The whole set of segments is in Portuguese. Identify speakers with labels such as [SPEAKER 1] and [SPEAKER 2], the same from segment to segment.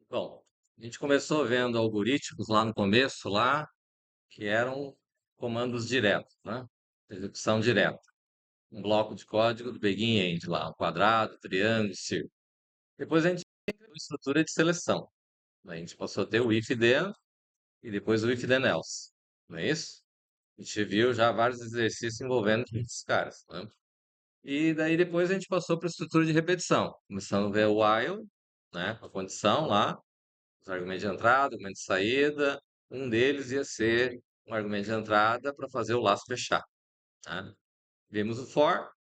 [SPEAKER 1] Bom, a gente começou vendo algoritmos lá no começo, lá, que eram comandos diretos, né? Execução direta. Um bloco de código do begin end lá, um quadrado, triângulo, círculo. Depois a gente teve uma estrutura de seleção. A gente passou a ter o if then e depois o if then else. Não é isso? A gente viu já vários exercícios envolvendo esses caras, né? E daí depois a gente passou para a estrutura de repetição, começando a ver o while, né? A condição lá, os argumentos de entrada, argumento de saída. Um deles ia ser um argumento de entrada para fazer o laço fechar, né? Vimos o for,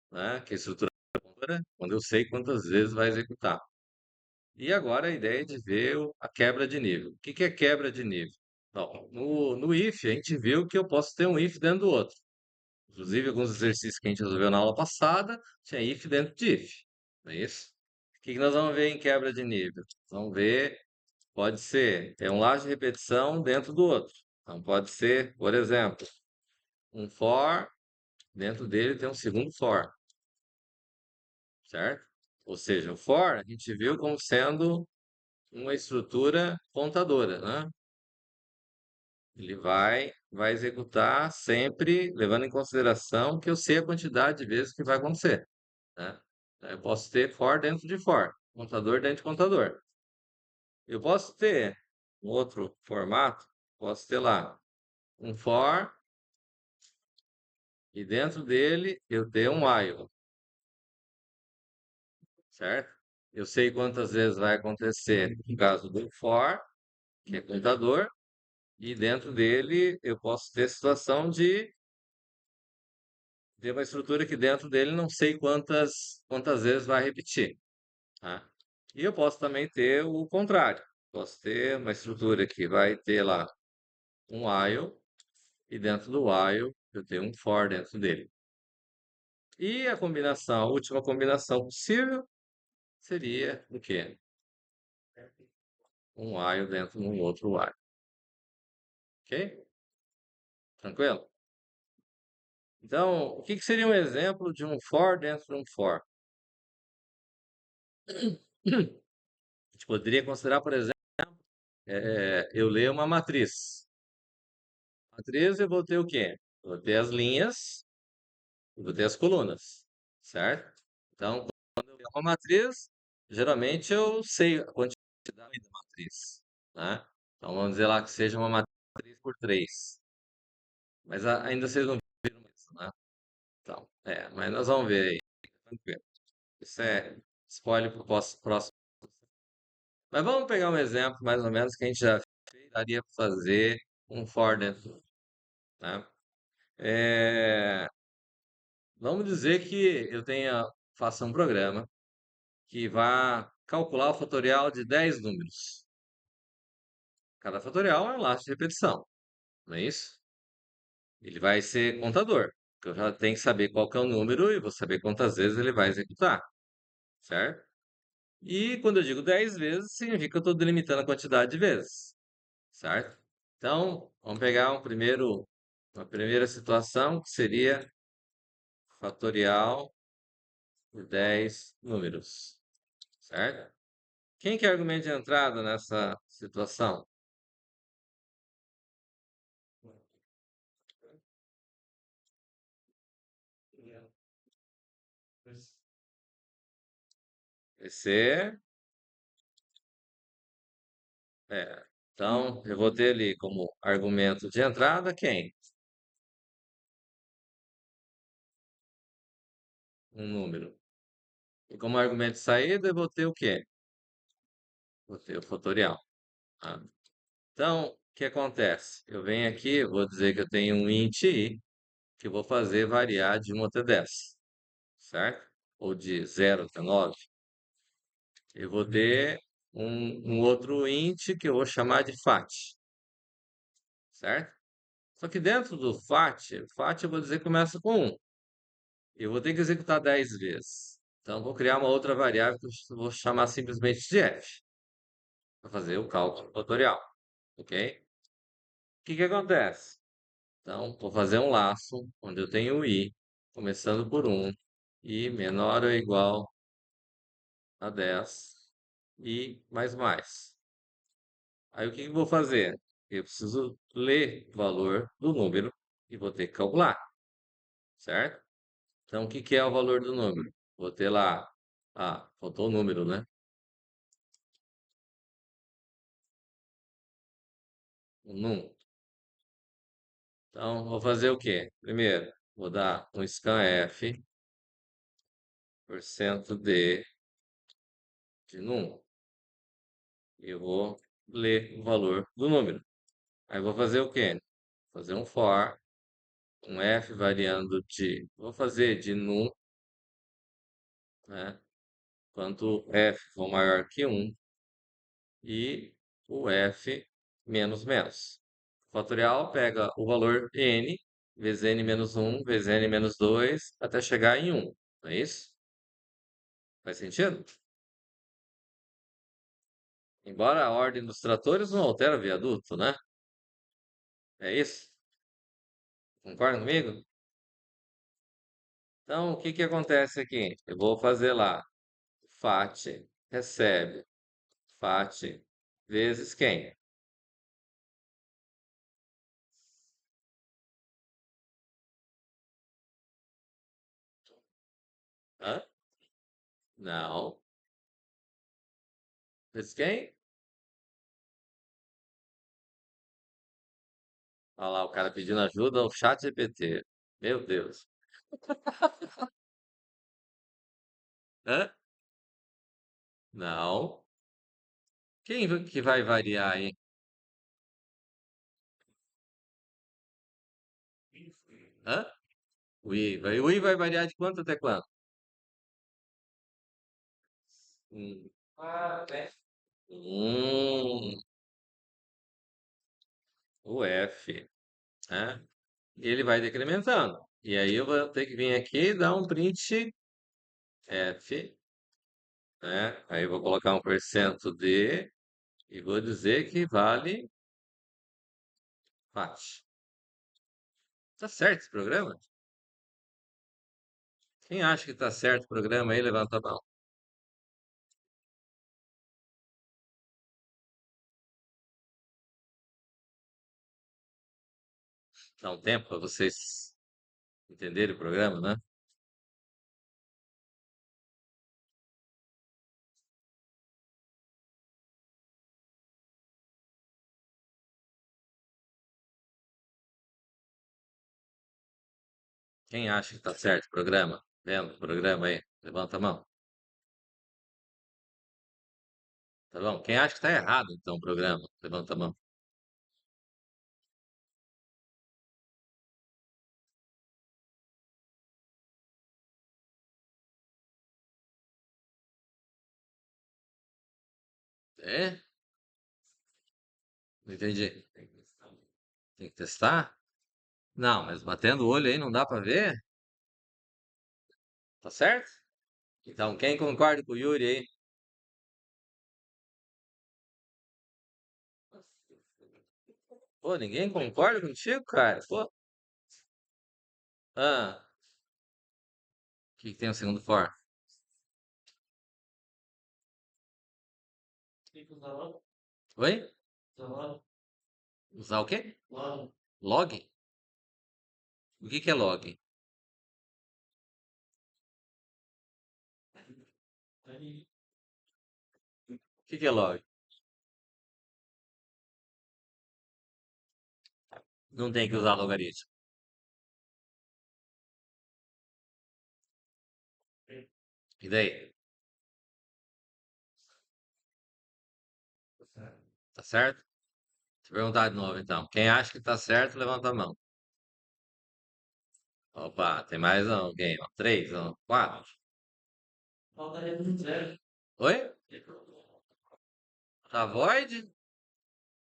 [SPEAKER 1] né, que é a estrutura quando eu sei quantas vezes vai executar. E agora a ideia é de ver a quebra de nível. O que que é quebra de nível? Bom, no if, a gente viu que eu posso ter um if dentro do outro. Inclusive, alguns exercícios que a gente resolveu na aula passada, tinha if dentro de if. Não é isso? O que que nós vamos ver em quebra de nível? Vamos ver. Pode ser, é um laço de repetição dentro do outro. Então, pode ser, por exemplo, um for, dentro dele tem um segundo for, certo? Ou seja, o for a gente viu como sendo uma estrutura contadora, né? Ele vai executar sempre levando em consideração que eu sei a quantidade de vezes que vai acontecer, né? Então, eu posso ter for dentro de for, contador dentro de contador. Eu posso ter um outro formato, posso ter lá um for e dentro dele eu tenho um while, certo? Eu sei quantas vezes vai acontecer no caso do for, que é contador, e dentro dele eu posso ter situação de ter uma estrutura que dentro dele não sei quantas vezes vai repetir, tá? E eu posso também ter o contrário. Posso ter uma estrutura que vai ter lá um while e dentro do while eu tenho um for dentro dele. E a combinação, a última combinação possível seria o quê? Um while dentro de um outro while. Ok? Tranquilo? Então, o que que seria um exemplo de um for dentro de um for? A gente poderia considerar, por exemplo, eu ler uma matriz. Matriz eu vou ter o quê? Eu vou ter as linhas, eu vou ter as colunas, certo? Então, quando eu ler uma matriz, geralmente eu sei a quantidade da matriz, né? Então, vamos dizer lá que seja uma matriz por 3. Mas ainda vocês não viram isso, né? Então, mas nós vamos ver aí. Tranquilo. Isso é spoiler para o próximo. Mas vamos pegar um exemplo, mais ou menos, que a gente já fez, daria para fazer um for dentro, né? É, vamos dizer que eu faça um programa que vá calcular o fatorial de 10 números. Cada fatorial é um laço de repetição, não é isso? Ele vai ser contador, porque eu já tenho que saber qual que é o número e vou saber quantas vezes ele vai executar, certo? E quando eu digo 10 vezes, significa que eu estou delimitando a quantidade de vezes, certo? Então, vamos pegar uma primeira situação, que seria fatorial de 10 números, certo? Quem que é argumento de entrada nessa situação? Vai ser, é, então, eu vou ter ali como argumento de entrada quem? Um número. E como argumento de saída, eu vou ter o quê? Vou ter o fatorial, tá? Então, o que acontece? Eu venho aqui, vou dizer que eu tenho um int i, que eu vou fazer variar de 1 até 10, certo? Ou de 0 até 9. Eu vou ter um outro int que eu vou chamar de fat, certo? Só que dentro do fat eu vou dizer que começa com 1. Eu vou ter que executar 10 vezes. Então, eu vou criar uma outra variável que eu vou chamar simplesmente de f, para fazer o cálculo fatorial, ok? O que que acontece? Então, vou fazer um laço onde eu tenho o i, começando por 1, i menor ou igual a 10, e mais mais. Aí o que que eu vou fazer? Eu preciso ler o valor do número e vou ter que calcular, certo? Então, o que que é o valor do número? Vou ter lá, faltou o número, né? O número. Então, vou fazer o quê? Primeiro, vou dar um scanf porcento de número. E eu vou ler o valor do número. Aí vou fazer o quê? Fazer um for, um f variando de, vou fazer de num, né? Quanto f for maior que um e o f menos menos. O fatorial pega o valor n vezes n menos um vezes n menos 2 até chegar em um. Não é isso? Faz sentido? Embora a ordem dos tratores não altera o viaduto, né? É isso? Concorda comigo? Então, o que que acontece aqui? Eu vou fazer lá, FAT recebe FAT vezes quem? Hã? Não. Vezes quem? Olha lá, o cara pedindo ajuda ao chat GPT. Meu Deus. Hã? Não. Que vai variar aí? Hã? O I vai variar de quanto até quanto? Hum. Hum, o F, né? Ele vai decrementando. E aí eu vou ter que vir aqui e dar um print F, né? Aí eu vou colocar um porcento D e vou dizer que vale FAT. Tá certo esse programa? Quem acha que tá certo o programa aí, levanta a mão. Dá um tempo para vocês entenderem o programa, né? Quem acha que tá certo o programa? Vendo o programa aí? Levanta a mão. Tá bom? Quem acha que tá errado, então, o programa? Levanta a mão. É? Não entendi. Tem que testar? Não, mas batendo o olho aí não dá pra ver? Tá certo? Então, quem concorda com o Yuri aí? Pô, ninguém concorda contigo, cara? Pô, o que que tem o segundo for? Oi? Usar o quê? Log? O que que é log? O que que é log? Não tem que usar logaritmo. E daí? Tá certo? Deixa eu perguntar de novo, então. Quem acha que tá certo, levanta a mão. Opa, tem mais alguém? Ó, três, ó, quatro. Oi? Tá void?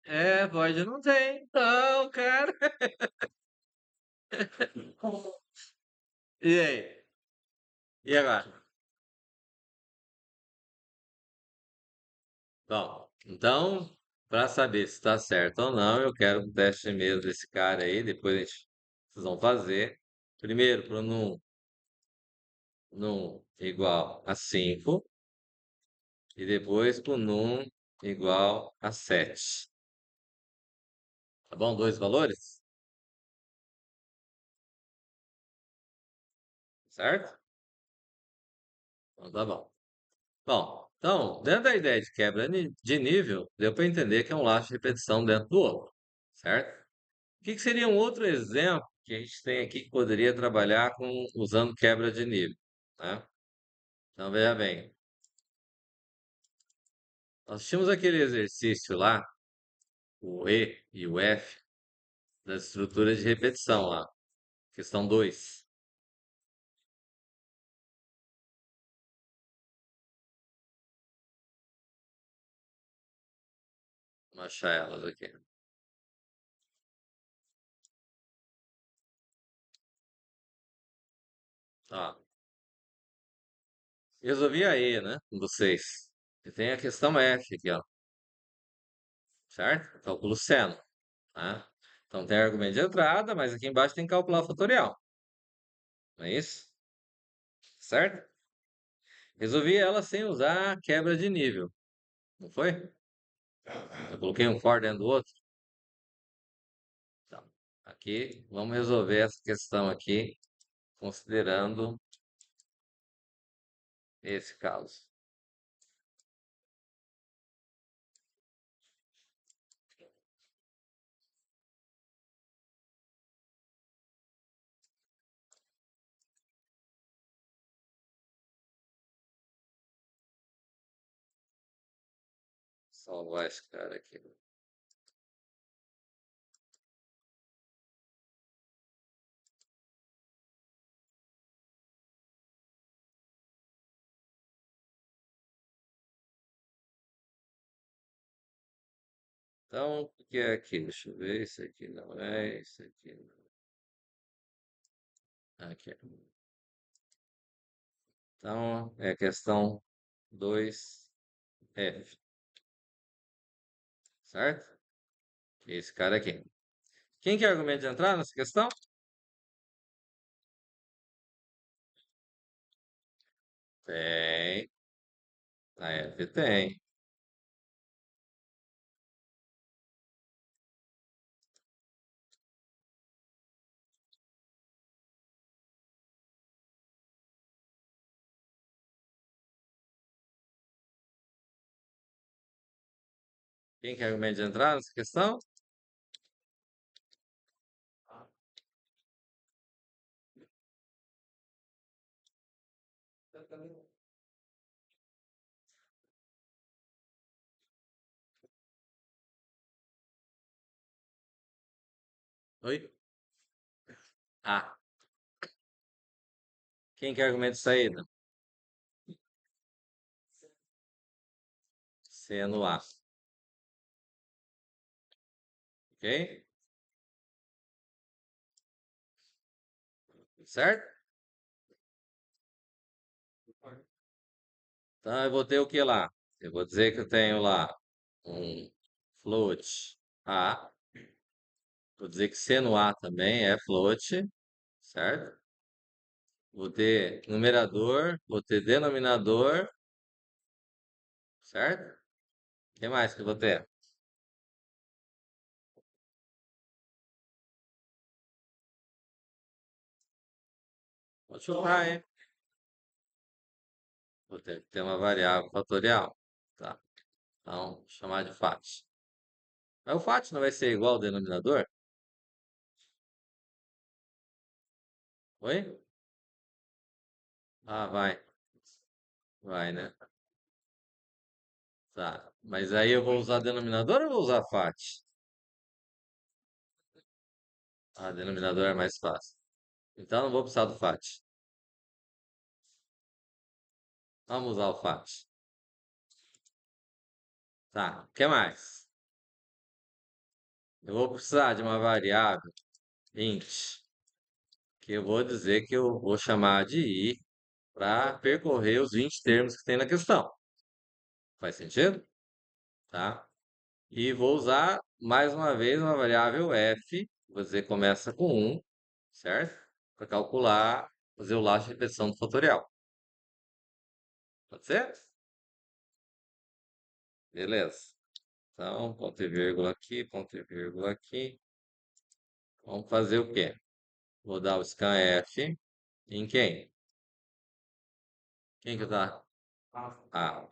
[SPEAKER 1] É, void não tem. Não, cara. E aí? E agora? Bom, então, para saber se está certo ou não, eu quero o teste mesmo desse cara aí. Depois vocês vão fazer. Primeiro, para num igual a 5. e depois com num igual a 7. Tá bom? Dois valores, certo? Então tá bom. Bom, então, dentro da ideia de quebra de nível, deu para entender que é um laço de repetição dentro do outro, certo? O que que seria um outro exemplo que a gente tem aqui que poderia trabalhar com usando quebra de nível, né? Então, veja bem, nós tínhamos aquele exercício lá, o E e o F, das estruturas de repetição lá, questão 2. Vamos achar elas aqui. Ó, resolvi a E, né, com vocês. E tem a questão F aqui, ó, certo? Cálculo seno, né? Então tem argumento de entrada, mas aqui embaixo tem que calcular o fatorial, não é isso? Certo? Resolvi ela sem usar quebra de nível, não foi? Eu coloquei um for dentro do outro. Então, aqui, vamos resolver essa questão aqui, considerando esse caso. Salvar esse cara aqui. Então, o que é aqui? Deixa eu ver. Isso aqui não é. Isso aqui não é. Aqui. Então, é a questão 2F, certo? Esse cara aqui. Quem que é o argumento de entrada nessa questão? Tem. A F tem. Quem que é o argumento de entrada nessa questão? Oi? A. Quem que é o argumento de saída? Seno A. Ok? Certo? Então eu vou ter o que lá? Eu vou dizer que eu tenho lá um float A. Vou dizer que seno A também é float, certo? Vou ter numerador, vou ter denominador, certo? O que mais que eu vou ter? Vou chutar, hein? Vou ter que ter uma variável fatorial. Tá. Então, vou chamar de fat. Mas o fat não vai ser igual ao denominador? Oi? Ah, vai. Vai, né? Tá. Mas aí eu vou usar denominador ou vou usar fat? Ah, denominador é mais fácil. Então não vou precisar do fat. Vamos usar o fat. Tá. O que mais? Eu vou precisar de uma variável int, que eu vou dizer que eu vou chamar de i para percorrer os 20 termos que tem na questão. Faz sentido? Tá? E vou usar mais uma vez uma variável f, você começa com 1, certo? Para calcular, fazer o laço de repetição do fatorial. Pode ser? Beleza. Então, ponto e vírgula aqui, ponto e vírgula aqui. Vamos fazer o quê? Vou dar o scanf em quem? Quem que tá? A.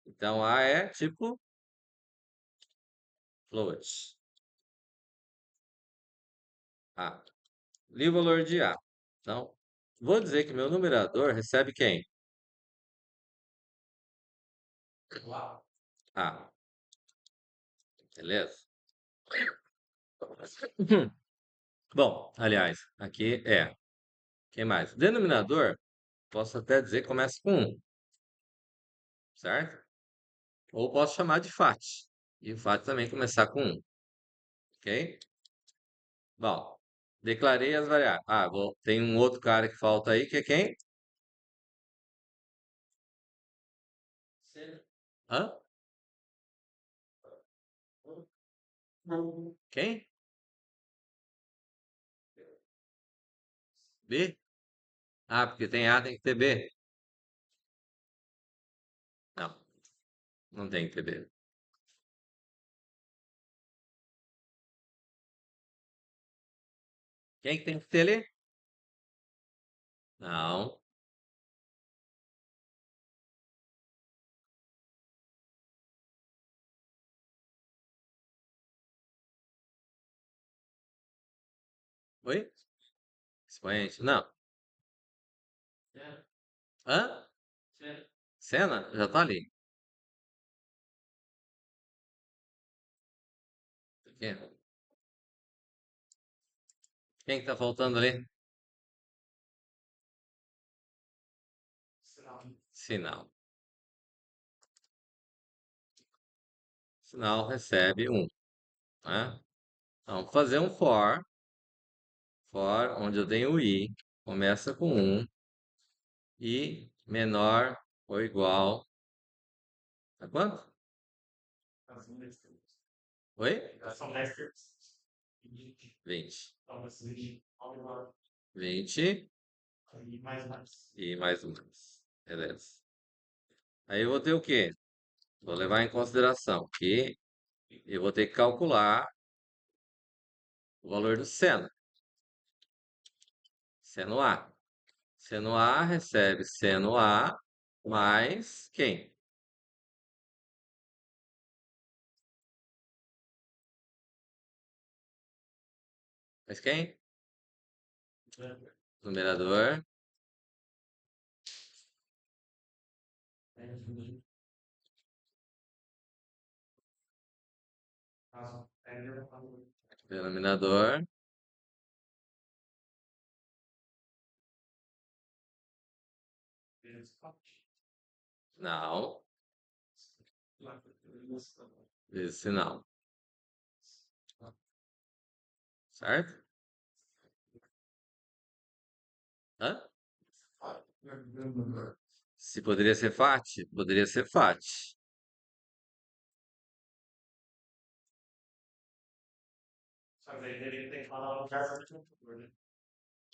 [SPEAKER 1] Então, A é tipo float. A. Li o valor de A. Então, vou dizer que meu numerador recebe quem? A. Beleza? Bom, aliás, aqui é. Quem mais? Denominador, posso até dizer que começa com 1, certo? Ou posso chamar de FAT. E o FAT também começar com 1, ok? Bom, declarei as variáveis. Ah, tem um outro cara que falta aí, que é quem? Hã? Quem? B? Ah, porque tem A, tem que ter B. Não, não tem que ter B. Quem que tem que ter ali? Não. Oi? Expoente? Não. Hã? Cena? Já tá ali. Quem que tá faltando ali? Sinal. Sinal recebe 1, né? Então, fazer um for onde eu tenho o i, começa com 1, e menor ou igual a quanto? Oi? 20. 20 e mais um. Beleza. Aí eu vou ter o quê? Vou levar em consideração que eu vou ter que calcular o valor do seno. Seno A. Seno A recebe seno A mais quem? Mais quem? Numerador. Denominador. Não. Vezes sinal. Certo? Hã? Se poderia ser FAT? Poderia ser FAT.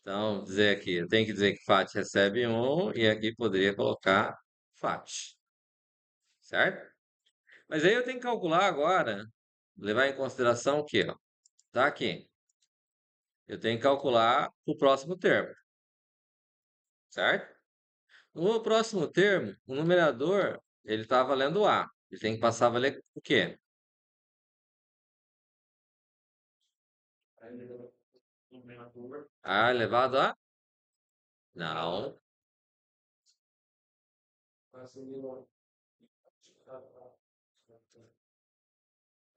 [SPEAKER 1] Então, dizer aqui, eu tenho que dizer que FAT recebe 1 e aqui poderia colocar FAT. Certo? Mas aí eu tenho que calcular agora, levar em consideração o quê? Ó? Tá aqui. Eu tenho que calcular o próximo termo. Certo? No próximo termo, o numerador, ele está valendo A. Ele tem que passar a valer o quê? A elevado a? Não.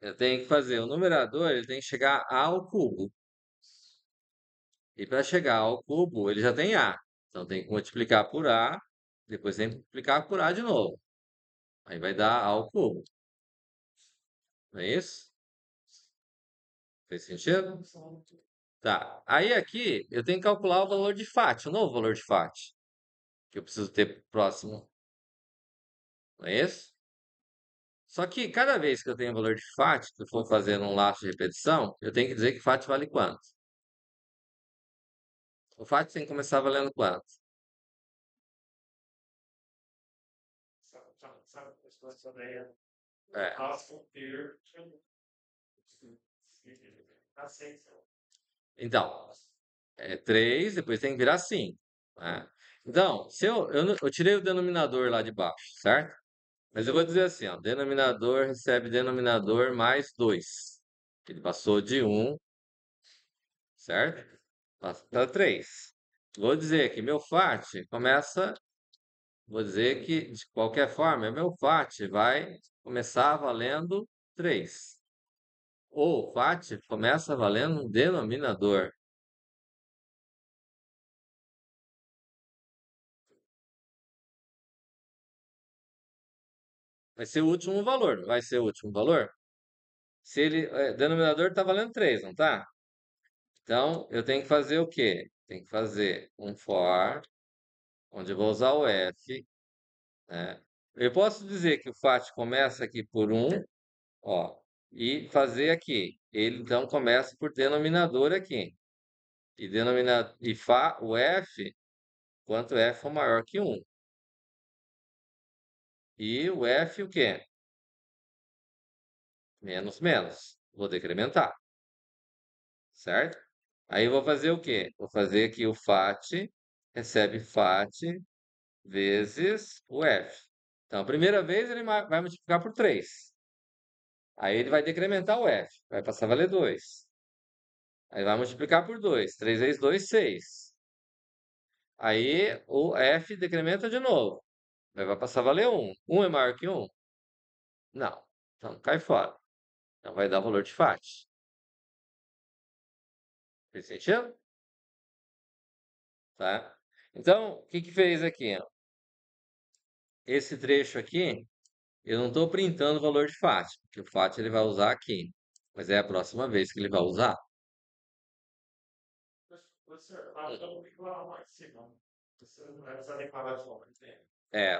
[SPEAKER 1] Eu tenho que fazer o numerador, ele tem que chegar a ao cubo. E para chegar ao cubo, ele já tem A. Então tem que multiplicar por A, depois tem que multiplicar por A de novo. Aí vai dar A ao cubo. Não é isso? Fez sentido? Tá. Aí aqui eu tenho que calcular o valor de FAT, o novo valor de FAT, que eu preciso ter próximo. Não é isso? Só que cada vez que eu tenho valor de FAT, que eu for fazer um laço de repetição, eu tenho que dizer que FAT vale quanto? O FAT tem que começar valendo quanto? É. Então, é 3, depois tem que virar 5. Né? Então, se eu tirei o denominador lá de baixo, certo? Mas eu vou dizer assim, ó, denominador recebe denominador mais 2. Ele passou de 1, certo? Passa para 3. Vou dizer que meu FAT começa, vou dizer que, de qualquer forma, meu FAT vai começar valendo 3. Ou FAT começa valendo um denominador. Vai ser o último valor, não vai ser o último valor? Se ele, denominador está valendo 3, não tá? Então, eu tenho que fazer o quê? Tem que fazer um for, onde eu vou usar o f, né? Eu posso dizer que o FAT começa aqui por 1, ó, e fazer aqui. Ele, então, começa por denominador aqui. O f, quanto f for maior que 1. E o f o quê? Menos, menos. Vou decrementar, certo? Aí eu vou fazer o quê? Vou fazer aqui o FAT, recebe FAT vezes o F. Então, a primeira vez ele vai multiplicar por 3. Aí ele vai decrementar o F, vai passar a valer 2. Aí vai multiplicar por 2. 3 vezes 2, 6. Aí o F decrementa de novo. Aí vai passar a valer 1. 1 é maior que 1? Não. Então cai fora. Então vai dar o valor de FAT. Fez sentido? Tá? Então, o que que fez aqui? Ó? Esse trecho aqui, eu não estou printando o valor de FAT, porque o FAT ele vai usar aqui. Mas é a próxima vez que ele vai usar. O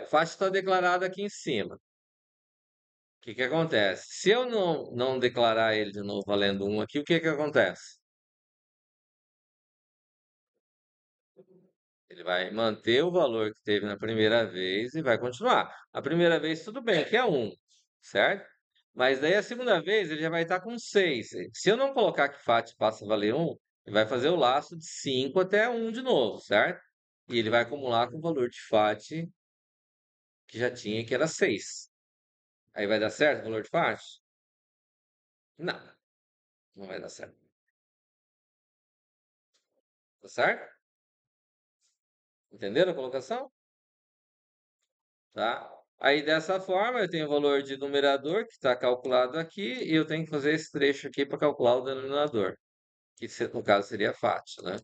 [SPEAKER 1] FAT está declarado aqui em cima. O que que acontece? Se eu não declarar ele de novo valendo 1 aqui, o que que acontece? Ele vai manter o valor que teve na primeira vez e vai continuar. A primeira vez, tudo bem, que é 1, certo? Mas daí a segunda vez ele já vai estar com 6. Se eu não colocar que FAT passa a valer 1, ele vai fazer o laço de 5 até 1 de novo, certo? E ele vai acumular com o valor de FAT que já tinha, que era 6. Aí vai dar certo o valor de FAT? Não, não vai dar certo. Tá certo? Entenderam a colocação? Tá? Aí dessa forma eu tenho o valor de numerador que está calculado aqui e eu tenho que fazer esse trecho aqui para calcular o denominador, que no caso seria FAT, né?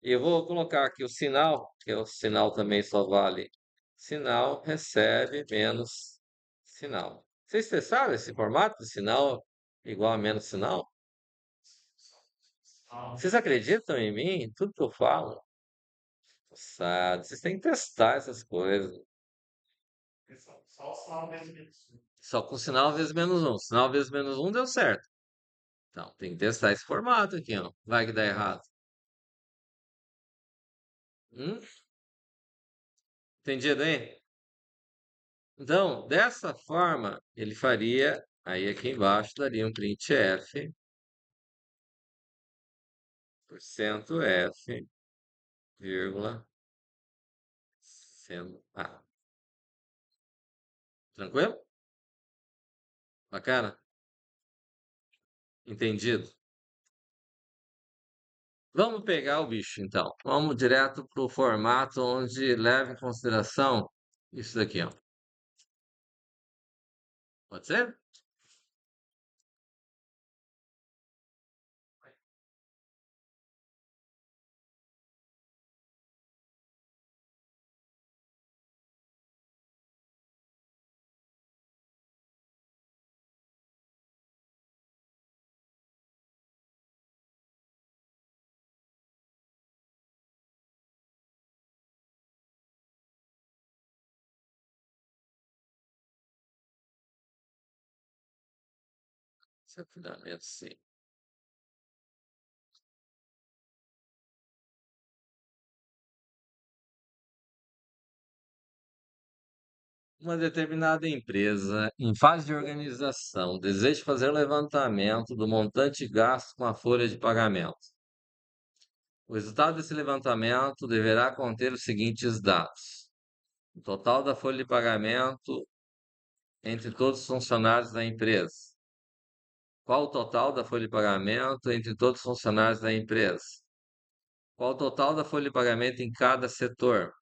[SPEAKER 1] E eu vou colocar aqui o sinal, que o sinal também só vale sinal, recebe menos sinal. Vocês testaram esse formato de sinal igual a menos sinal? Vocês acreditam em mim? Tudo que eu falo? Sabe? Vocês têm que testar essas coisas. Só com sinal vezes menos um. Sinal vezes menos um deu certo. Então, tem que testar esse formato aqui, ó. Vai que dá errado. Hum? Entendido, hein? Então, dessa forma, ele faria. Aí aqui embaixo daria um printf, porcento %f, vírgula, sendo A. Tranquilo? Bacana? Entendido? Vamos pegar o bicho, então. Vamos direto para o formato onde leva em consideração isso daqui, ó. Pode ser? Isso é fundamento, sim. Uma determinada empresa, em fase de organização, deseja fazer o levantamento do montante gasto com a folha de pagamento. O resultado desse levantamento deverá conter os seguintes dados: o total da folha de pagamento entre todos os funcionários da empresa. Qual o total da folha de pagamento entre todos os funcionários da empresa? Qual o total da folha de pagamento em cada setor?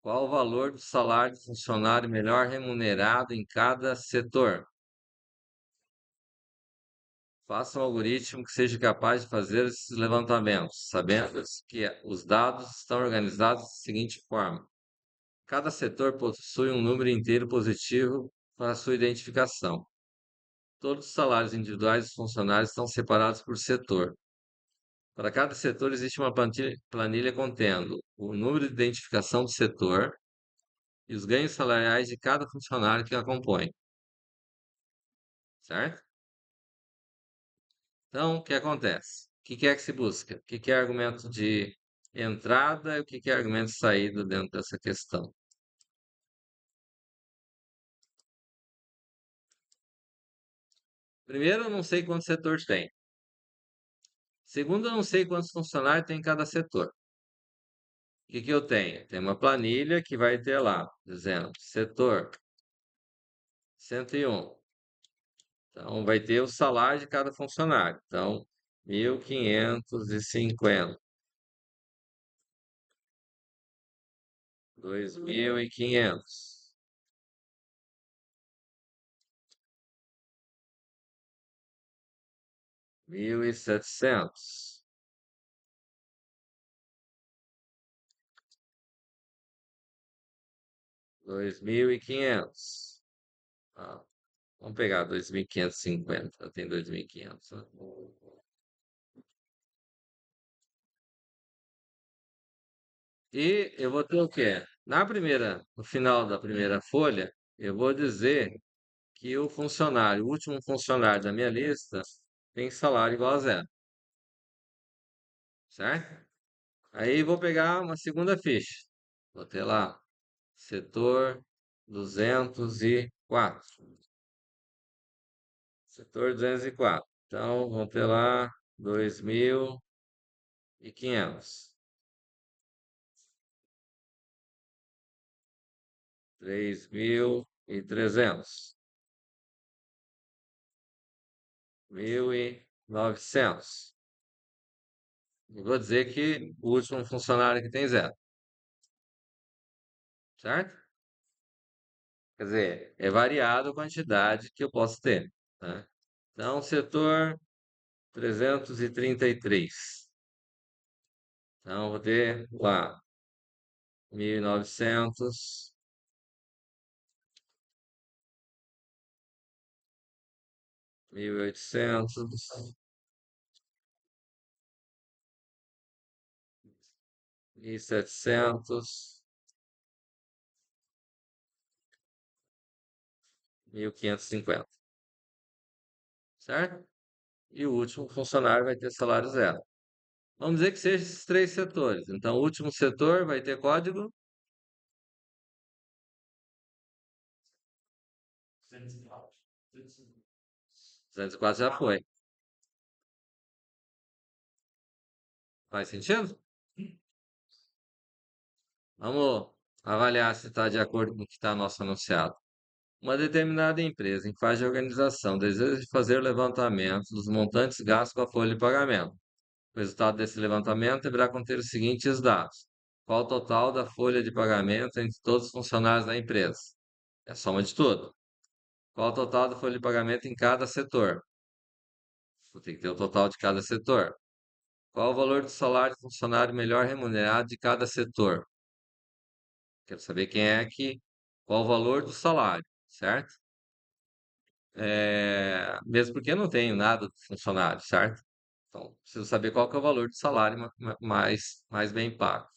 [SPEAKER 1] Qual o valor do salário do funcionário melhor remunerado em cada setor? Faça um algoritmo que seja capaz de fazer esses levantamentos, sabendo que os dados estão organizados da seguinte forma: cada setor possui um número inteiro positivo para sua identificação. Todos os salários individuais dos funcionários estão separados por setor. Para cada setor existe uma planilha contendo o número de identificação do setor e os ganhos salariais de cada funcionário que a compõe, certo? Então, o que acontece? O que é que se busca? O que é argumento de entrada e o que é argumento de saída dentro dessa questão? Primeiro, eu não sei quantos setores tem. Segundo, eu não sei quantos funcionários tem em cada setor. O que eu tenho? Tem uma planilha que vai ter lá, dizendo setor 101. Então, vai ter o salário de cada funcionário. Então, 1.550, 2.500, 1.700, 2.500. Ah, vamos pegar 2.550. Tem 2.500, né? E eu vou ter o quê? No final da primeira folha, eu vou dizer que o funcionário, o último funcionário da minha lista, tem salário igual a zero, certo? Aí vou pegar uma segunda ficha. Vou ter lá, setor 204. Setor 204. Então, vamos ter lá 2.500, 3.300, 1.900. E vou dizer que o último funcionário aqui tem zero, certo? Quer dizer, é variado a quantidade que eu posso ter, né? Então, setor 333. Então, vou ter lá 1.900, 1.800, 1.700, 1.550, certo? E o último funcionário vai ter salário zero. Vamos dizer que seja esses três setores. Então, o último setor vai ter código 204, já foi. Faz sentido? Vamos avaliar se está de acordo com o que está nosso anunciado. Uma determinada empresa, em fase de organização, deseja fazer o levantamento dos montantes gastos com a folha de pagamento. O resultado desse levantamento deverá conter os seguintes dados: qual o total da folha de pagamento entre todos os funcionários da empresa? É a soma de tudo. Qual o total da folha de pagamento em cada setor? Vou ter que ter o total de cada setor. Qual o valor do salário do funcionário melhor remunerado de cada setor? Quero saber qual o valor do salário, certo? Mesmo porque eu não tenho nada do funcionário, certo? Então, preciso saber qual que é o valor do salário mais bem pago.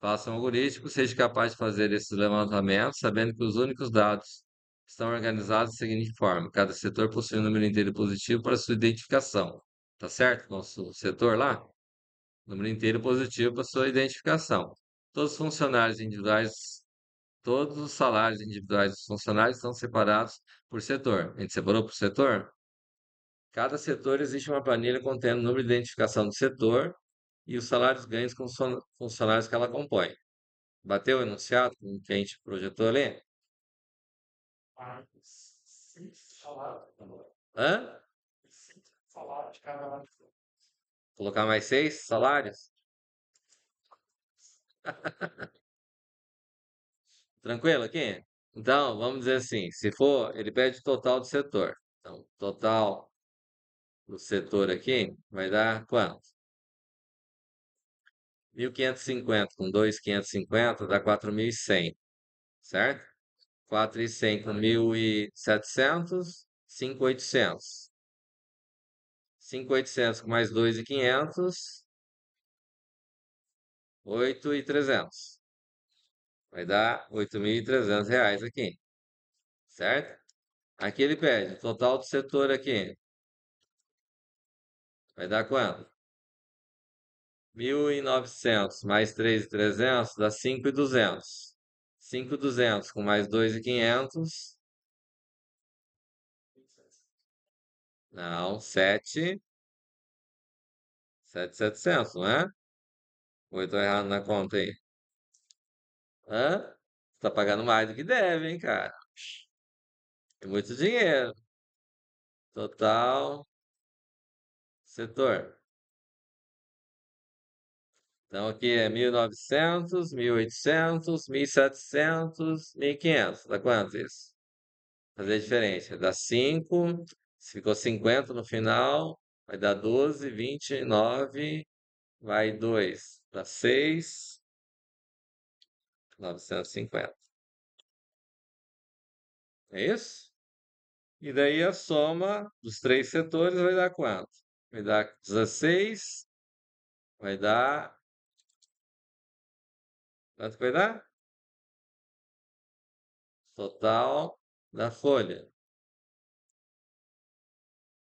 [SPEAKER 1] Faça um algoritmo que seja capaz de fazer esses levantamentos, sabendo que os únicos dados estão organizados da seguinte forma: cada setor possui um número inteiro positivo para sua identificação. Tá certo? Nosso setor lá, número inteiro positivo para sua identificação. Todos os funcionários individuais Todos os salários individuais dos funcionários estão separados por setor. A gente separou por setor? Cada setor existe uma planilha contendo o número de identificação do setor e os salários ganhos com os funcionários que ela compõe. Bateu o enunciado que a gente projetou ali? Hã? Colocar mais 6 salários? Tranquilo aqui? Então, vamos dizer assim, se for, ele pede o total do setor. Então, total do setor aqui vai dar quanto? 1.550 com 2.550 dá 4.100, certo? 4.100 com 1.700, 5.800. 5.800 com mais 2.500, 8.300. Vai dar R$ 8.300 aqui, certo? Aqui ele pede, o total do setor aqui, vai dar quanto? 1.900 mais 3.300 dá 5.200. 5.200 com mais 2.500, não, 7.700, não é? Ou eu tô errado na conta aí? Hã? Você tá pagando mais do que deve, hein, cara? É muito dinheiro. Total, setor. Então aqui é 1.900, 1.800, 1.700, 1.500. Dá quanto isso? Fazer a diferença. Dá 5. Se ficou 50 no final, vai dar 12, 29, vai 2. Dá 6, 950. É isso? E daí a soma dos três setores vai dar quanto? Vai dar 16, vai dar. Quanto que vai dar? Total da folha.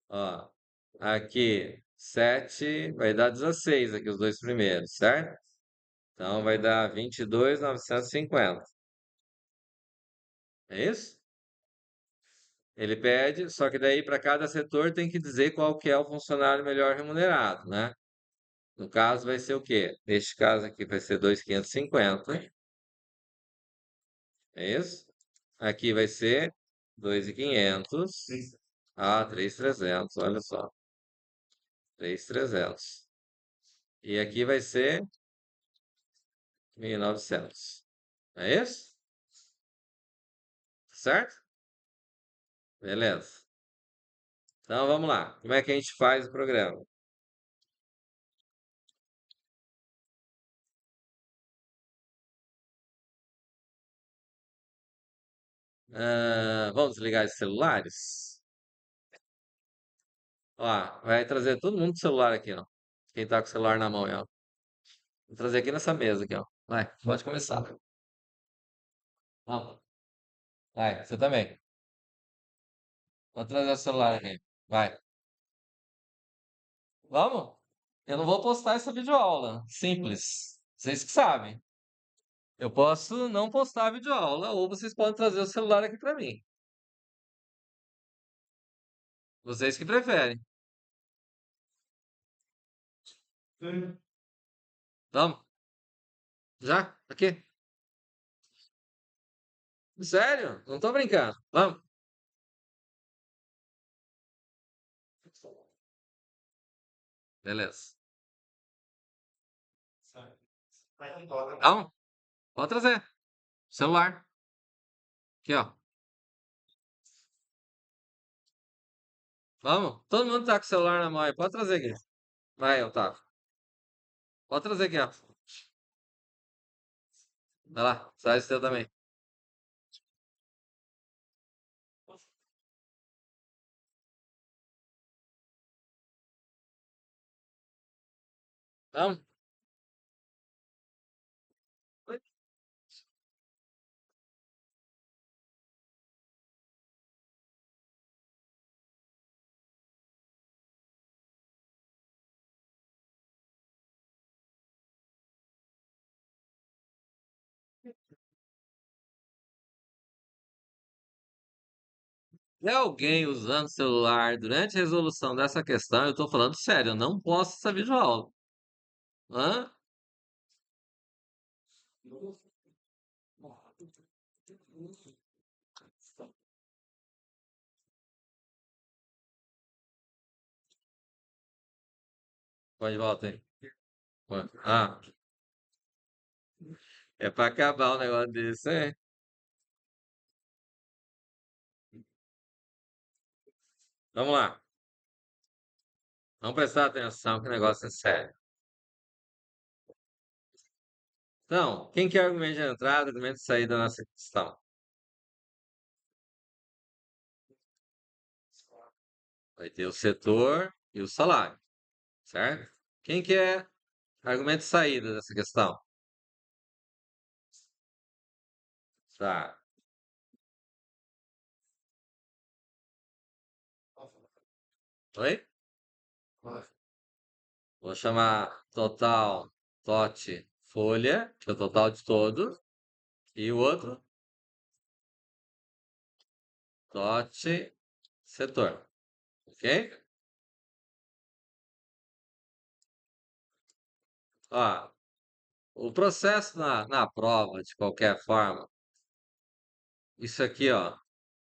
[SPEAKER 1] Ó, aqui 7 vai dar 16 aqui os dois primeiros, certo? Então vai dar 22.950. É isso? Ele pede, só que daí para cada setor tem que dizer qual que é o funcionário melhor remunerado, né? No caso vai ser o quê? Neste caso aqui vai ser 2.550. É isso? Aqui vai ser 2.500. Ah, 3.300, olha só. 3.300. E aqui vai ser 1.900. É isso? Certo? Beleza. Então vamos lá. Como é que a gente faz o programa? Vamos desligar os celulares? Ó, vai trazer todo mundo com celular aqui, ó. Quem tá com o celular na mão, ó. Vou trazer aqui nessa mesa aqui, ó. Vai, pode começar. Vamos. Vai, você também. Vou trazer o celular aqui. Vai. Vamos? Eu não vou postar essa videoaula. Simples. Vocês que sabem. Eu posso não postar a videoaula ou vocês podem trazer o celular aqui pra mim. Vocês que preferem. Vamos? Já? Aqui? Sério? Não tô brincando. Vamos? Beleza. Vamos? Pode trazer. Celular. Aqui, ó. Vamos? Todo mundo tá com o celular na mão aí. Pode trazer aqui. Vai, Otávio. Pode trazer aqui, ó. Vai lá. Traz o teu também. Vamos? Se alguém usando celular durante a resolução dessa questão, eu estou falando sério, eu não posso essa videoaula. Hã? Pode voltar aí. Ah, é para acabar o negócio desse, hein? Vamos lá. Vamos prestar atenção que o negócio é sério. Então, quem quer argumento de entrada, argumento de saída nessa questão? Vai ter o setor e o salário, certo? Quem quer argumento de saída dessa questão? Tá. Oi? Vou chamar total, tote, folha, que é o total de todos. E o outro, tote, setor. Ok? Ó, o processo na prova, de qualquer forma, isso aqui, ó,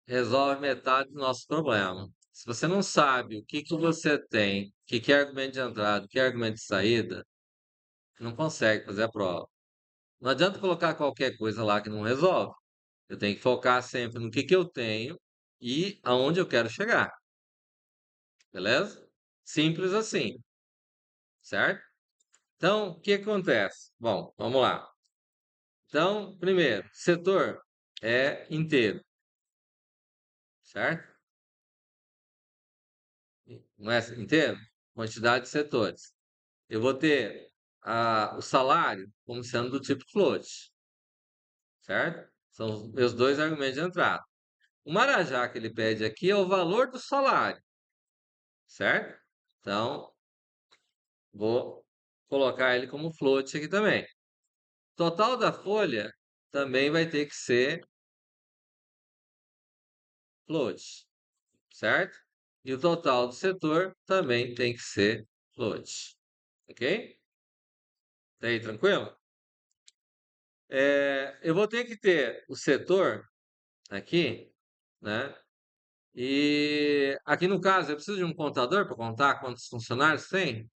[SPEAKER 1] resolve metade do nosso problema. Se você não sabe o que que você tem, o que que é argumento de entrada, o que é argumento de saída, não consegue fazer a prova. Não adianta colocar qualquer coisa lá que não resolve. Eu tenho que focar sempre no que eu tenho e aonde eu quero chegar. Beleza? Simples assim, certo? Então, o que acontece? Bom, vamos lá. Então, primeiro, setor é inteiro, certo? Não é inteiro? Quantidade de setores. Eu vou ter o salário como sendo do tipo float, certo? São os meus dois argumentos de entrada. O Marajá que ele pede aqui é o valor do salário, certo? Então, vou colocar ele como float aqui também. Total da folha também vai ter que ser float, certo? E o total do setor também tem que ser float, ok? Tá aí, tranquilo? Eu vou ter que ter o setor aqui, né? E aqui no caso, eu preciso de um contador para contar quantos funcionários tem?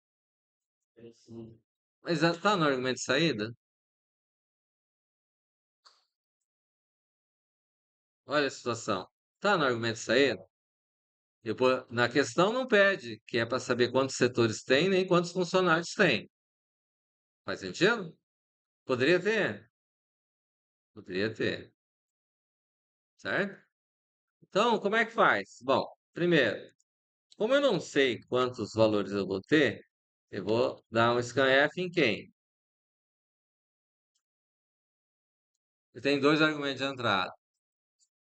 [SPEAKER 1] Mas está no argumento de saída? Olha a situação. Está no argumento de saída? Na questão não pede, que é para saber quantos setores tem, nem quantos funcionários tem. Faz sentido? Poderia ter? Poderia ter, certo? Então, como é que faz? Bom, primeiro, como eu não sei quantos valores eu vou ter, eu vou dar um scanf em quem? Eu tenho dois argumentos de entrada.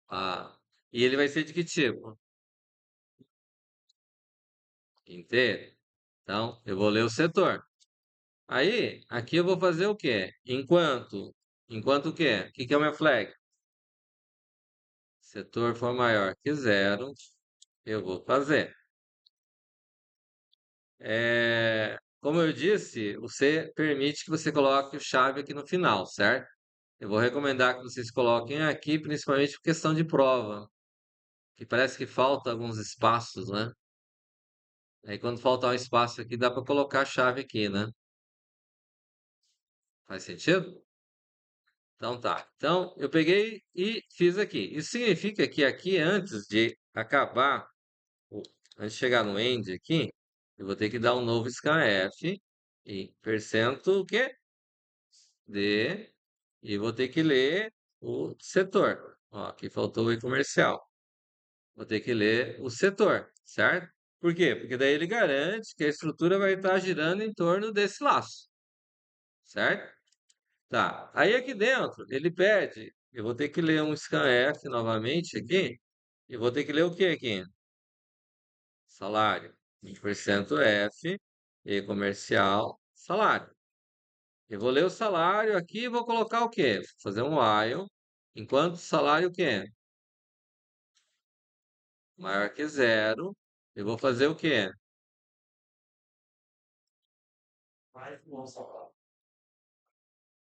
[SPEAKER 1] Ah, e ele vai ser de que tipo? Inteiro. Então, eu vou ler o setor. Aí, aqui eu vou fazer o quê? Enquanto o quê? O que que é o meu flag? Setor for maior que zero, eu vou fazer. Como eu disse, você permite que você coloque o chave aqui no final, certo? Eu vou recomendar que vocês coloquem aqui, principalmente por questão de prova, que parece que falta alguns espaços, né? Aí quando faltar um espaço aqui, dá para colocar a chave aqui, né? Faz sentido? Então tá. Então eu peguei e fiz aqui. Isso significa que aqui, antes de acabar, o- antes de chegar no end aqui, eu vou ter que dar um novo scanf e percento o quê? De, e vou ter que ler o setor. Ó, aqui faltou o e-comercial. Vou ter que ler o setor, certo? Por quê? Porque daí ele garante que a estrutura vai estar girando em torno desse laço, certo? Tá. Aí aqui dentro, ele pede, eu vou ter que ler um scanf novamente aqui, e vou ter que ler o que aqui? Salário, 20% F, e comercial, salário. Eu vou ler o salário aqui e vou colocar o quê? Fazer um while, enquanto o salário o quê? maior que zero, eu vou fazer o quê?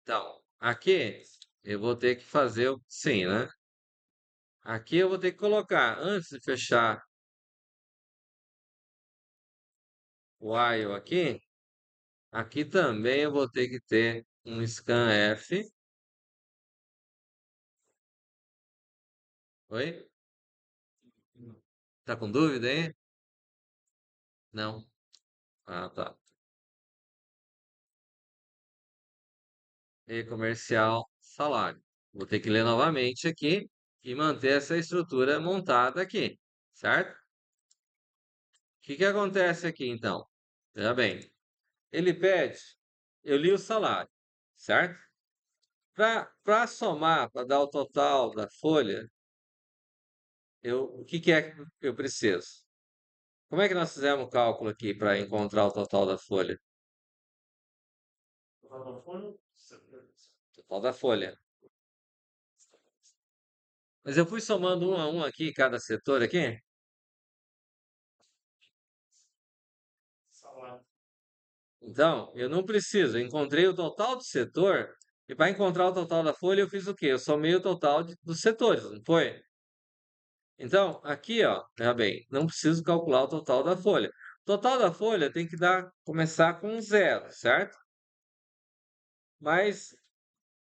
[SPEAKER 1] Então, aqui eu vou ter que fazer o sim, né? Aqui eu vou ter que colocar, antes de fechar o while aqui, aqui também eu vou ter que ter um scanf. Oi? Tá com dúvida aí? Não. Ah, tá. E comercial, salário. Vou ter que ler novamente aqui e manter essa estrutura montada aqui, certo? O que que acontece aqui então? Veja bem, ele pede, eu li o salário, certo? Para somar, para dar o total da folha, o que que é que eu preciso? Como é que nós fizemos o cálculo aqui para encontrar o total da folha? Total da folha. Mas eu fui somando um a um aqui, cada setor aqui. Então, eu não preciso. Eu encontrei o total do setor e para encontrar o total da folha eu fiz o quê? Eu somei o total dos setores, não foi? Então, aqui, ó, veja bem, não preciso calcular o total da folha. O total da folha tem que dar, começar com zero, certo? Mas,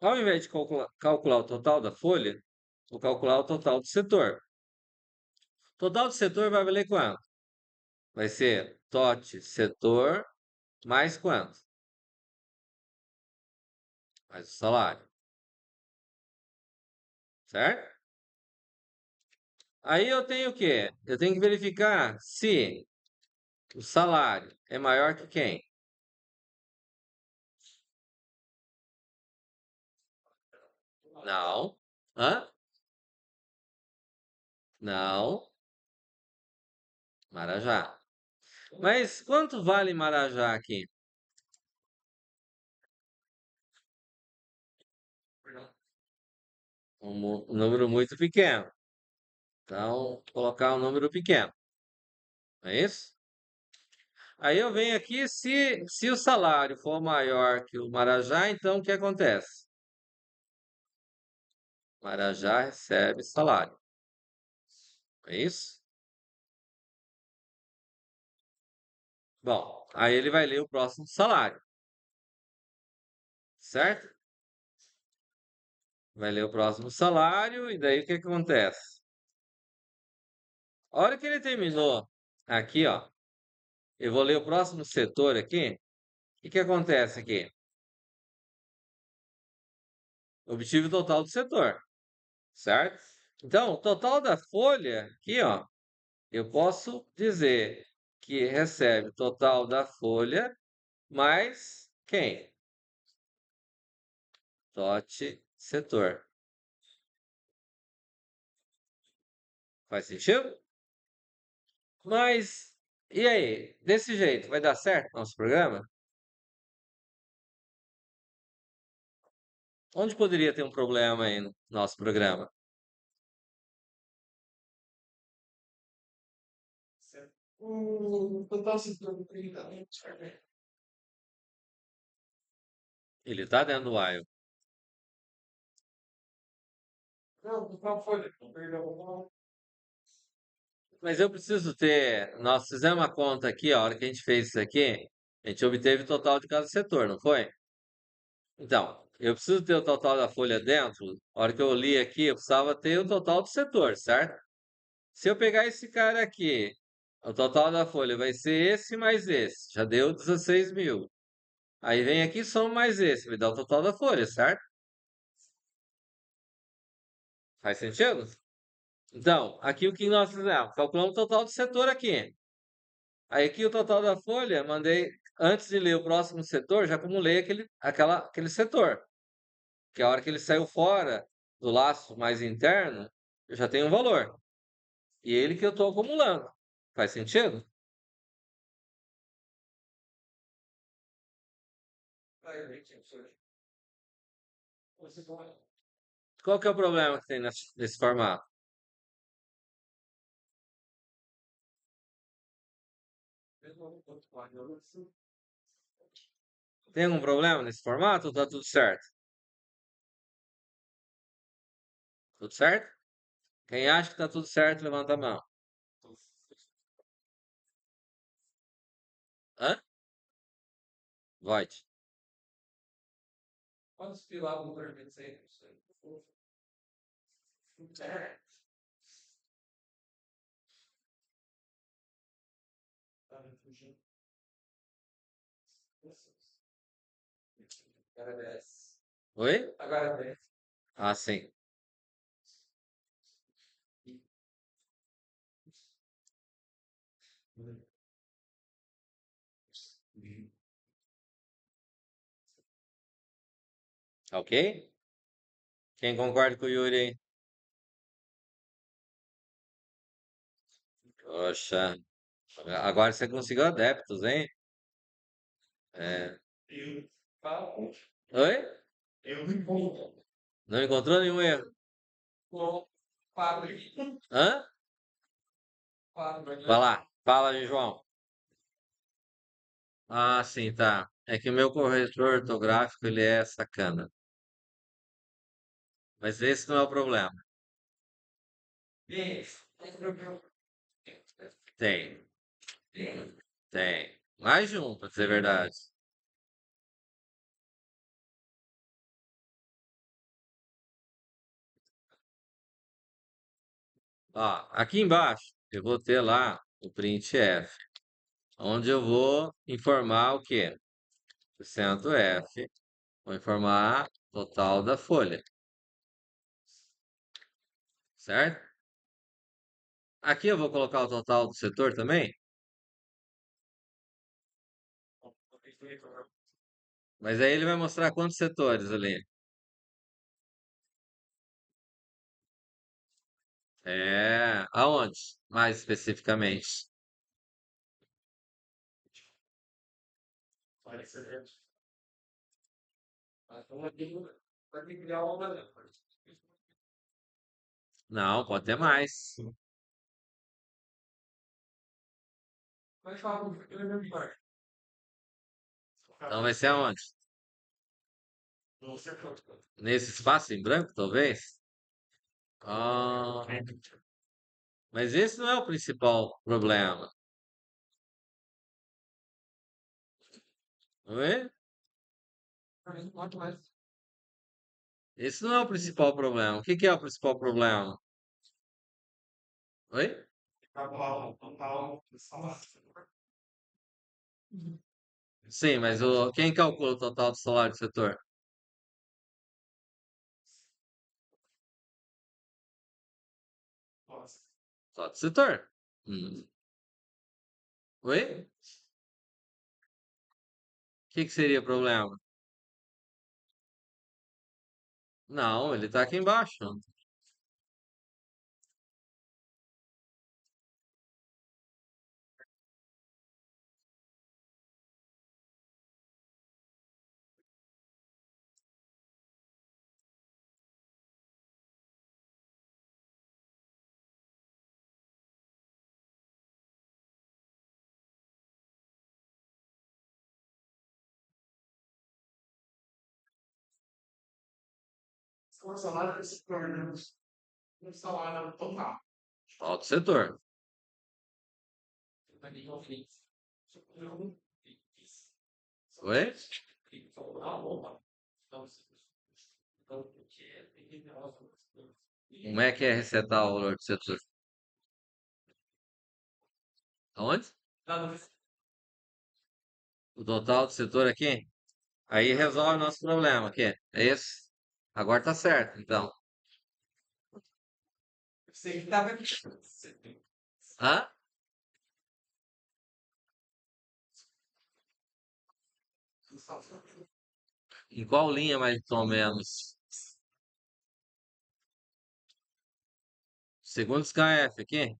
[SPEAKER 1] ao invés de calcular o total da folha, vou calcular o total do setor. O total do setor vai valer quanto? Vai ser TOT setor mais quanto? Mais o salário, certo? Aí eu tenho o quê? Eu tenho que verificar se o salário é maior que quem? Não. Hã? Não. Marajá. Mas quanto vale Marajá aqui? Um número muito pequeno. Então, vou colocar um número pequeno. É isso? Aí eu venho aqui, se o salário for maior que o Marajá, então o que acontece? Marajá recebe salário. É isso? Bom, aí ele vai ler o próximo salário, certo? Vai ler o próximo salário, e daí o que acontece? A hora que ele terminou aqui, ó, eu vou ler o próximo setor aqui. O que que acontece aqui? Obtive o total do setor, certo? Então, o total da folha aqui, ó, eu posso dizer que recebe o total da folha mais quem? TOT setor. Faz sentido? Mas, e aí? Desse jeito, vai dar certo nosso programa? Onde poderia ter um problema aí no nosso programa? Ele tá dentro do while. Mas eu preciso ter. Nós fizemos uma conta aqui, a hora que a gente fez isso aqui, a gente obteve o total de cada setor, não foi? Então, eu preciso ter o total da folha dentro. A hora que eu li aqui, eu precisava ter o total do setor, certo? Se eu pegar esse cara aqui, o total da folha vai ser esse mais esse. Já deu 16 mil. Aí vem aqui, soma mais esse, vai dar o total da folha, certo? Faz sentido? Então, aqui o que nós fizemos? Calculamos o total do setor aqui. Aí aqui o total da folha, mandei, antes de ler o próximo setor, já acumulei aquele setor. Que a hora que ele saiu fora do laço mais interno, eu já tenho um valor. E ele que eu estou acumulando. Faz sentido? Qual que é o problema que tem nesse formato? Tem algum problema nesse formato ou tá tudo certo? Tudo certo? Quem acha que tá tudo certo, levanta a mão. Hã? Volte. Oi? Ah, sim. Ok? Quem concorda com o Yuri aí? Poxa, agora você conseguiu adeptos, hein? É. Oi? Não encontrou nenhum erro? Hã? Vai lá, fala aí, João. Ah, sim, tá. É que o meu corretor ortográfico, ele é sacana. Mas esse não é o problema. Tem, tem. Mais de um, pra dizer a verdade. Ó, aqui embaixo, eu vou ter lá o printf, onde eu vou informar o quê? Acento F, vou informar total da folha, certo? Aqui eu vou colocar o total do setor também, mas aí ele vai mostrar quantos setores ali. É, aonde? Mais especificamente. Não, pode ter mais. Então vai ser aonde? Nesse espaço em branco, talvez? Ah, mas esse não é o principal problema, não é? Esse não é o principal problema. O que que é o principal problema? Oi? Sim, mas quem calcula o total do salário do setor? Só do setor. Hum. Oi? O que que seria o problema? Não, ele tá aqui embaixo. Total do setor. Oi? Como é que é resetar o valor do setor? Aonde? O total do setor aqui? Aí resolve o nosso problema aqui. É esse. Agora tá certo, então. Hã? Em qual linha mais ou menos? Segundos KF aqui?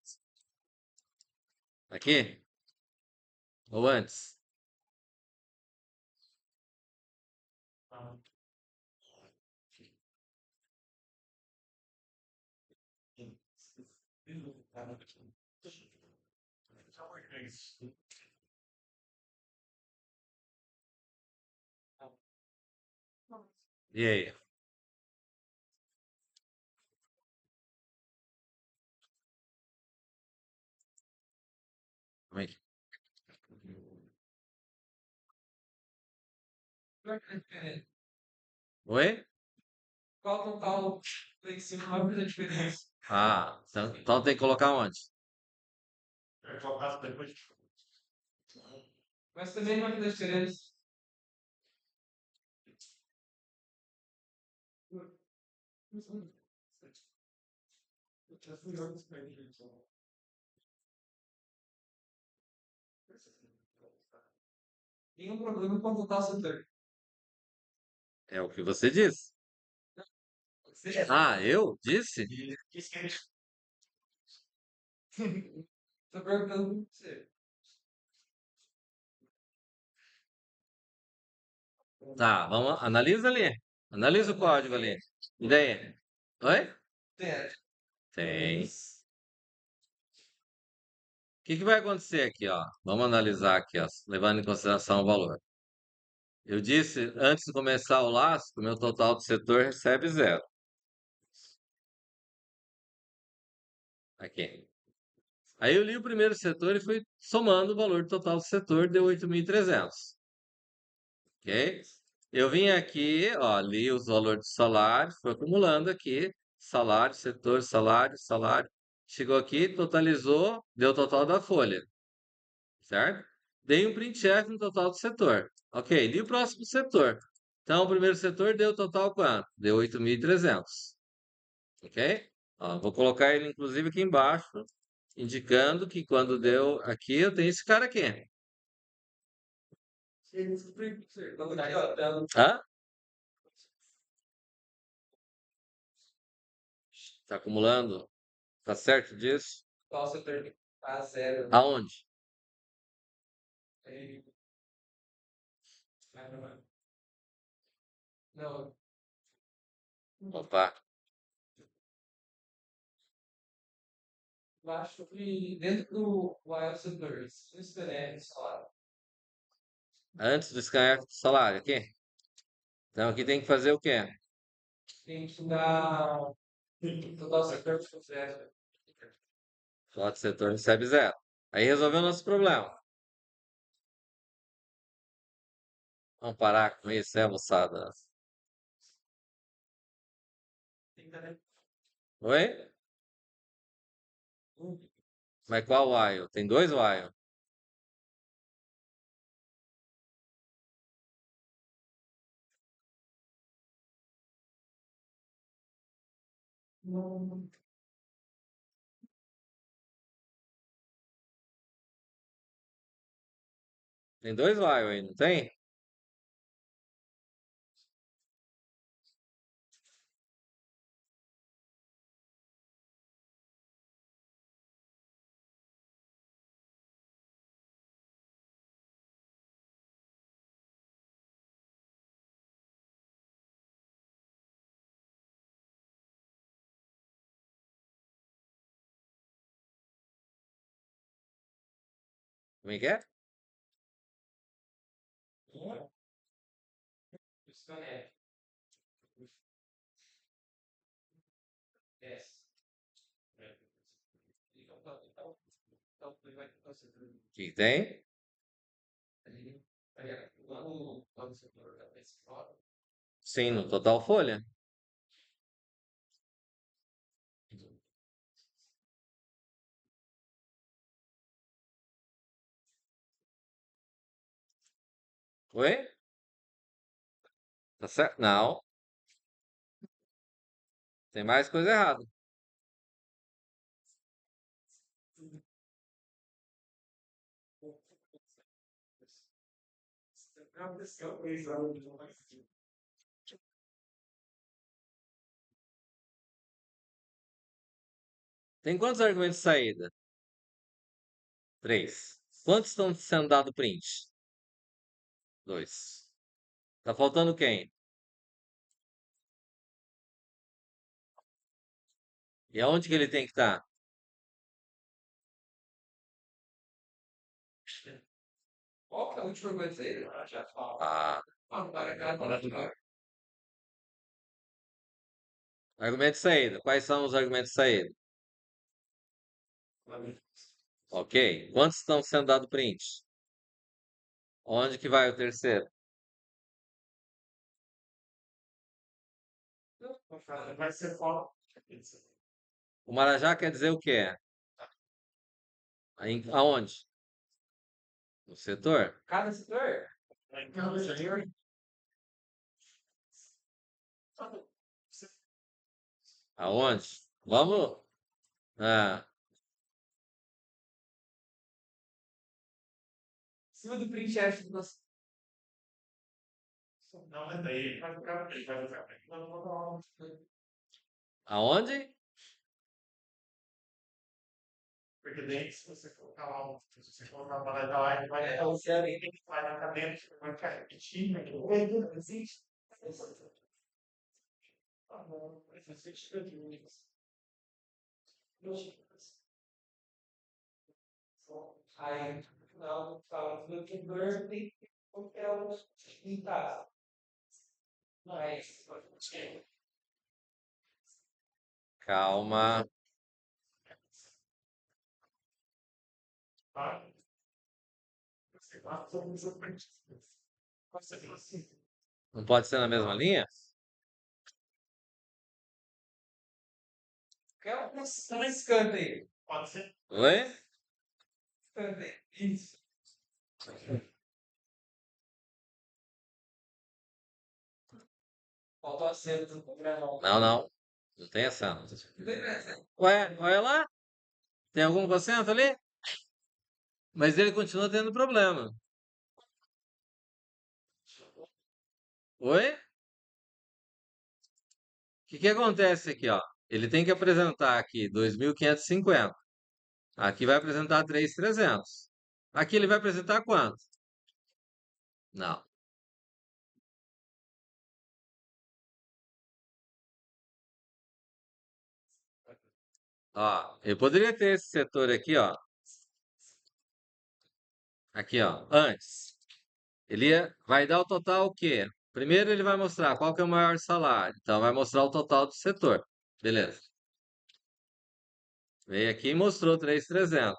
[SPEAKER 1] Aqui? Ou antes? E aí? Como é que... Oi? Qual total tem que ser uma vida diferente? Ah, então tem que colocar onde? Mas também não vai fazer diferença. Tem um problema com o total setor. É o que você disse. Ah, eu disse? Tô perguntando pra você. Tá, vamos, analisa ali. Analisa o código ali. E daí? Oi? Tem. Tem. O que que vai acontecer aqui, ó? Vamos analisar aqui, ó, levando em consideração o valor. Eu disse, antes de começar o laço, que o meu total do setor recebe zero. Aqui. Aí eu li o primeiro setor e fui somando o valor total do setor, deu 8.300. Ok? Eu vim aqui, ó, li os valores do salário, fui acumulando aqui, salário, setor, salário, salário. Chegou aqui, totalizou, deu o total da folha, certo? Dei um print-check no total do setor. Ok, li o próximo setor. Então, o primeiro setor deu total quanto? Deu 8.300. Ok? Ó, vou colocar ele, inclusive, aqui embaixo, indicando que quando deu aqui, eu tenho esse cara aqui. Hã? Tá acumulando? Tá certo disso? Qual setor tá zero? Aonde? Aí, não. Opa. Eu acho que dentro do wild setores, isso é salário. Antes do scanner do salário, aqui? Então aqui tem que fazer o quê? Tem que dar total setor de zero. Total setor recebe zero. Aí resolveu o nosso problema. Vamos parar com isso, é, moçada? Oi? Mas qual while? Tem dois while. Tem dois while aí, não tem? Como é que é? O que tem? Sim, no total folha. Oi? Tá certo? Não, tem mais coisa errada. Tem quantos argumentos de saída? Três. Quantos estão sendo dado print? Dois. Tá faltando quem? E aonde que ele tem que estar? Qual que é a última coisa aí? Ah, Argumento de saída. Quais são os argumentos de saída? Ok. Quantos estão sendo dado print? Onde que vai o terceiro?
[SPEAKER 2] Vai ser fora.
[SPEAKER 1] O Marajá quer dizer o quê? Aonde? No setor?
[SPEAKER 2] Cada setor? Cada setor.
[SPEAKER 1] Aonde? Vamos. Ah,
[SPEAKER 2] Cima do print F do nosso. Não, mas daí vai ficar.
[SPEAKER 1] aonde?
[SPEAKER 2] Porque daí, se você colocar lá, se você colocar uma palavra lá, ele vai dar o zero e ele vai na dentro, vai ficar repetindo, não existe. Ah, não, existe aí, não, fala do que Berkeley, porque é o em casa. Mas,
[SPEAKER 1] Calma.
[SPEAKER 2] ah, você vai sobre os aprendizados. Você fala assim,
[SPEAKER 1] Não pode ser na mesma linha?
[SPEAKER 2] quer uma escanda aí? Pode ser.
[SPEAKER 1] Oi?
[SPEAKER 2] Escanda aí. Isso. Faltou acento no programa.
[SPEAKER 1] Não, não. Não tem acento. Ué, olha lá. Tem algum com acento ali? Mas ele continua tendo problema. Oi? O que acontece aqui, ó? Ele tem que apresentar aqui 2.550. Aqui vai apresentar 3.300. Aqui ele vai apresentar quanto? Não. Ó, eu poderia ter esse setor aqui, ó. Aqui, ó, antes. Vai dar o total o quê? Primeiro ele vai mostrar qual que é o maior salário. Então vai mostrar o total do setor. Beleza. Veio aqui e mostrou 3.300.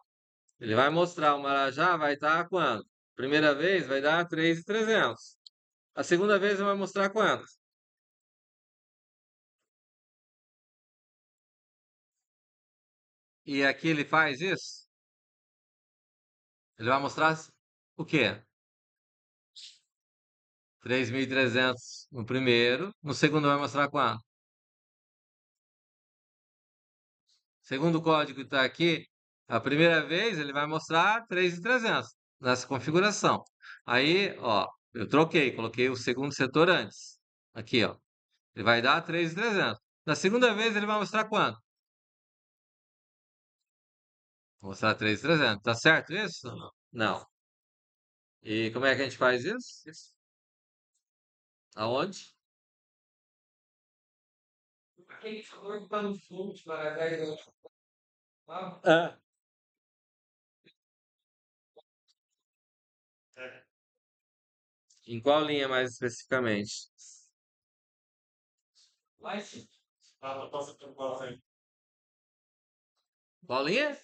[SPEAKER 1] Ele vai mostrar o Marajá, vai estar quanto? Primeira vez vai dar 3.300. A segunda vez ele vai mostrar quanto? E aqui ele faz isso? Ele vai mostrar o quê? 3.300 no primeiro. No segundo vai mostrar quanto? Segundo código que está aqui, a primeira vez ele vai mostrar 3.300 nessa configuração. Aí, ó, eu troquei, coloquei o segundo setor antes. Aqui, ó. Ele vai dar 3.300. Na segunda vez ele vai mostrar quanto? Vou mostrar 3.300. Tá certo isso? Não. E como é que a gente faz isso? Aonde?
[SPEAKER 2] Aquele calor que está no fundo de Maracás,
[SPEAKER 1] Ah. Em qual linha mais especificamente?
[SPEAKER 2] mas ah, posso aí.
[SPEAKER 1] Qual linha?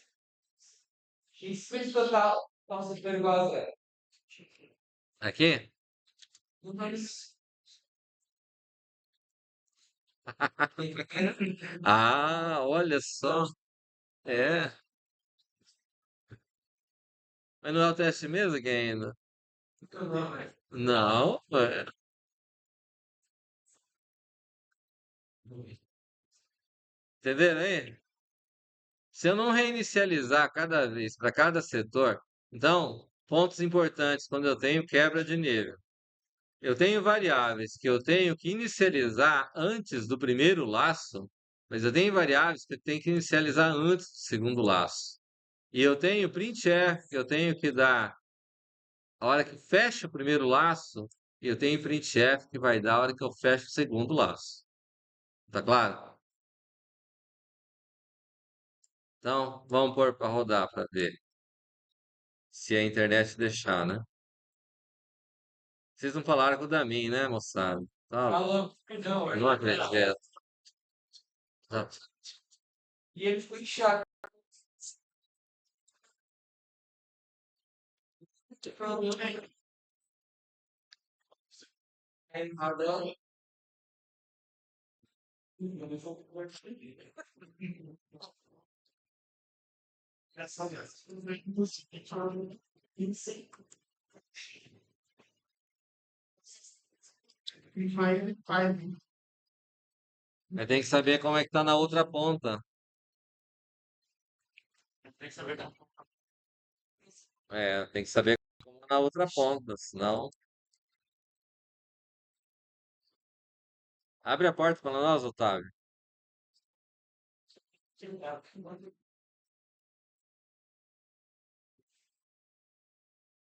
[SPEAKER 2] X total, posso ter igual a zero.
[SPEAKER 1] Aqui?
[SPEAKER 2] Não faz.
[SPEAKER 1] Ah, olha só. É. Mas não é o teste mesmo aqui ainda? Não. Entenderam aí? Se eu não reinicializar cada vez para cada setor, então, pontos importantes quando eu tenho quebra de nível. Eu tenho variáveis que eu tenho que inicializar antes do primeiro laço, mas eu tenho variáveis que eu tenho que inicializar antes do segundo laço. E eu tenho printf, que eu tenho que dar a hora que fecha o primeiro laço, e eu tenho printf que vai dar a hora que eu fecho o segundo laço. Tá claro? Então, vamos pôr para rodar para ver se a internet deixar, né? Vocês não falaram com o Damin, né, moçada? Tá,
[SPEAKER 2] Falou, não,
[SPEAKER 1] eu não acredito. Tá.
[SPEAKER 3] E ele ficou inchado. Aí, nadando.
[SPEAKER 1] Mas tem que saber como é que tá na outra ponta.
[SPEAKER 2] Tem que saber como.
[SPEAKER 1] É, tem que saber como tá na outra ponta, senão. Abre a porta para nós, Otávio.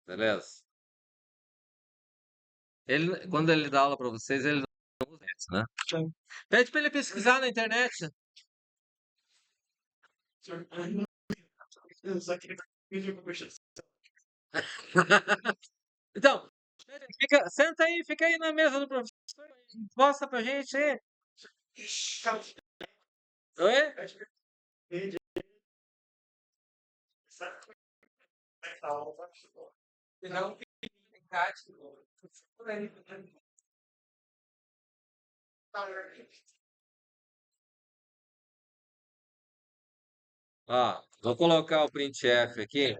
[SPEAKER 1] Beleza? Ele, quando ele dá aula para vocês, ele não usa isso, né? Pede para ele pesquisar na internet.
[SPEAKER 2] Só que ele pediu pra mexer.
[SPEAKER 1] Então, senta aí, fica aí na mesa do professor e mostra pra gente aí. Oi?
[SPEAKER 2] Sabe como é que tá a aula?
[SPEAKER 3] Não, encate.
[SPEAKER 1] Ó, vou colocar o printf aqui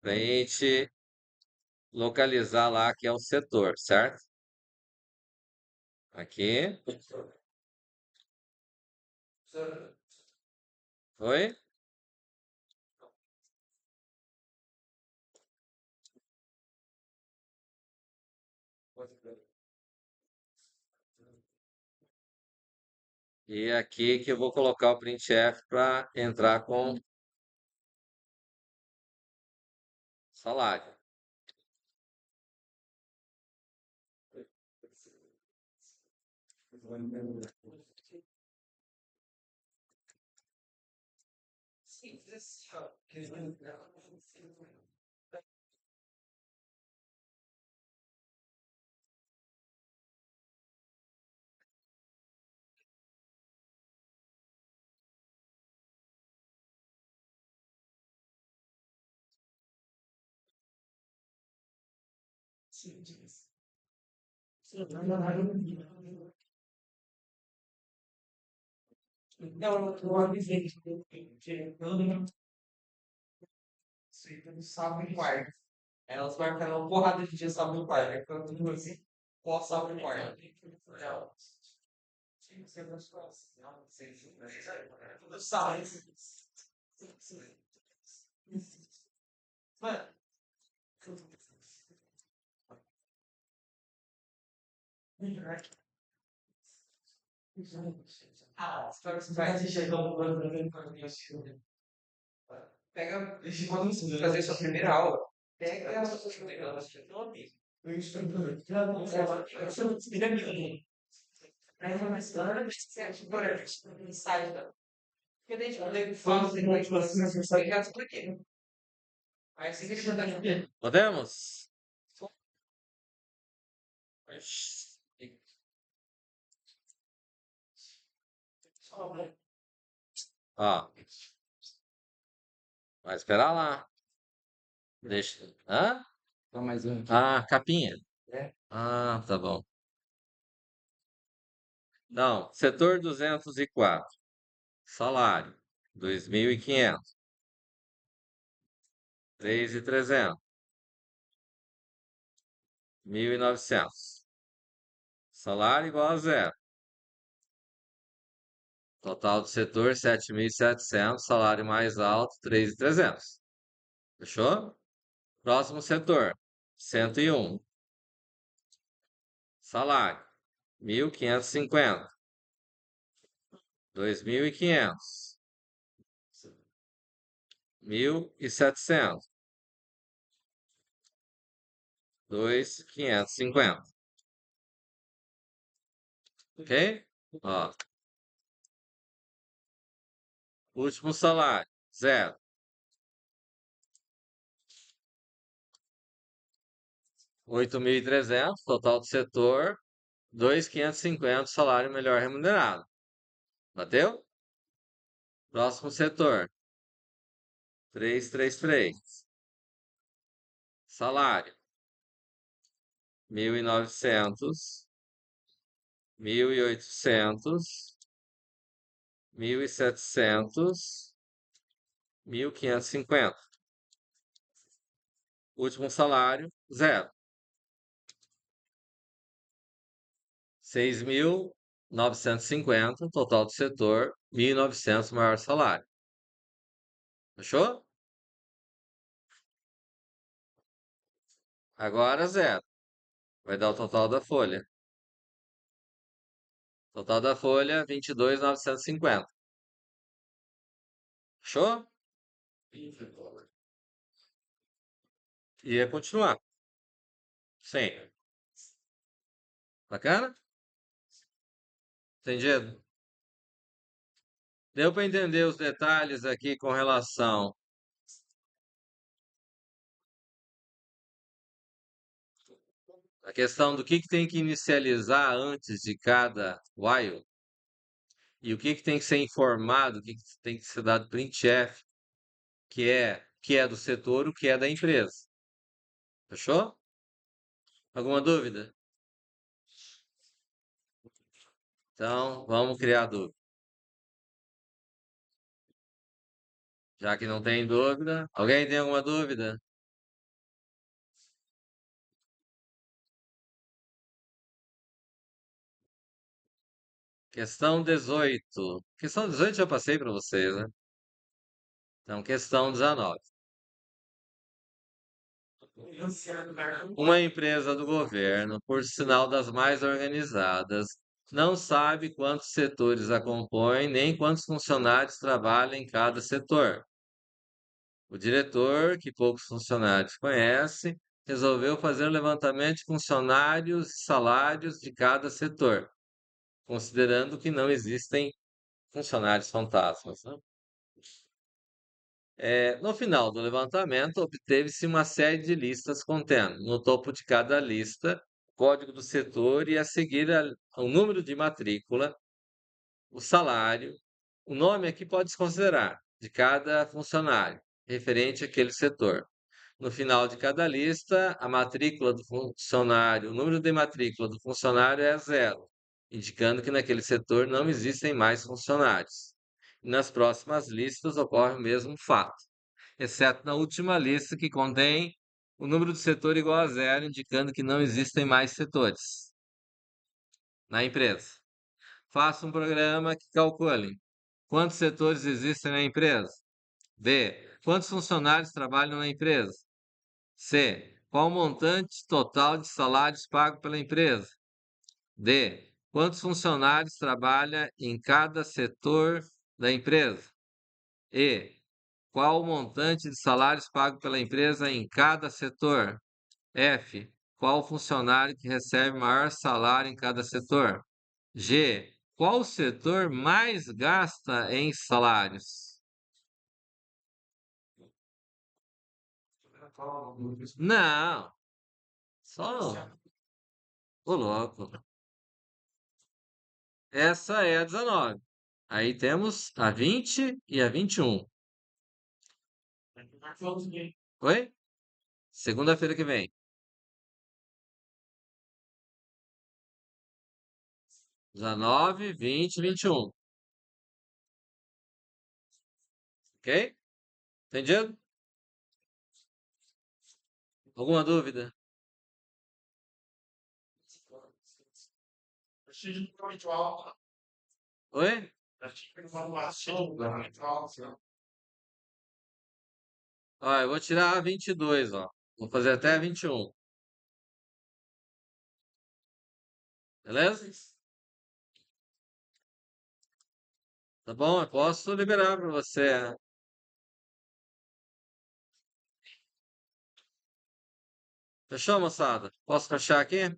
[SPEAKER 1] pra gente localizar lá que é o setor, certo? Aqui. Oi? E aqui que eu vou colocar o printf para entrar com salário.
[SPEAKER 3] Não, eu avisei. Sábado e quarta. Elas marcaram uma porrada de dia sábado e quarta. Aí foi tudo assim, pós sábado e quarta. Tudo sábado. Mano. Ah, espero que você vai assistir pega, quando você fazer sua primeira aula, pega a sua primeira nome. Eu estou aí vai mais claro, você acha que ensaio da. Porque desde quando eu falo, você já expliquei. Aí você quer mandar de quê?
[SPEAKER 1] Podemos? Ó, vai esperar lá. Deixa. Hã?
[SPEAKER 3] Só mais um.
[SPEAKER 1] Ah, capinha.
[SPEAKER 3] É.
[SPEAKER 1] Ah, tá bom. Não, setor 204. Salário 2.500. 3.300. 1.900. Salário igual a zero. Total do setor 7.700. Salário mais alto 3.300. Fechou? Próximo setor 101. Salário 1.550. 2.500. 1.700. 2.550. Ok? Ó, último salário, zero. 8.300, total do setor, 2.550, salário melhor remunerado. Bateu? Próximo setor. 333. Salário. 1.900, 1.800, 1.700, 1.550. Último salário, 0. 6.950, total do setor, 1.900 maior salário. Fechou? Agora 0. Vai dar o total da folha. Total da folha, 22.950. Fechou? Ia continuar. Sim. Bacana? Entendido? Deu para entender os detalhes aqui com relação à questão do que tem que inicializar antes de cada while e o que tem que ser informado, o que tem que ser dado printf, que é do setor, o que é da empresa. Fechou? Alguma dúvida? Então, vamos criar dúvida. Já que não tem dúvida, alguém tem alguma dúvida? Questão 18. Questão 18 já passei para vocês, né? Então, questão 19. Uma empresa do governo, por sinal das mais organizadas, não sabe quantos setores a compõem nem quantos funcionários trabalham em cada setor. O diretor, que poucos funcionários conhece, resolveu fazer um levantamento de funcionários e salários de cada setor, considerando que não existem funcionários fantasmas, né? No final do levantamento, obteve-se uma série de listas contendo, no topo de cada lista, o código do setor e a seguir o número de matrícula, o salário, o nome aqui pode-se considerar, de cada funcionário, referente àquele setor. No final de cada lista, a matrícula do funcionário, o número de matrícula do funcionário é 0, indicando que naquele setor não existem mais funcionários. E nas próximas listas ocorre o mesmo fato, exceto na última lista que contém o número do setor igual a 0, indicando que não existem mais setores na empresa. Faça um programa que calcule quantos setores existem na empresa. B. Quantos funcionários trabalham na empresa? C. Qual o montante total de salários pago pela empresa? D. Quantos funcionários trabalham em cada setor da empresa? E. Qual o montante de salários pago pela empresa em cada setor? F. Qual o funcionário que recebe maior salário em cada setor? G. Qual o setor mais gasta em salários? Não, só o louco. Essa é a 19. Aí temos a 20 e a 21. Oi? Segunda-feira que vem. 19, 20 e 21. Ok? Entendido? Alguma dúvida? Oi? Ó, eu vou tirar a 22, ó. Vou fazer até a 21. Beleza? Tá bom? Eu posso liberar para você. Fechou, moçada? Posso fechar aqui?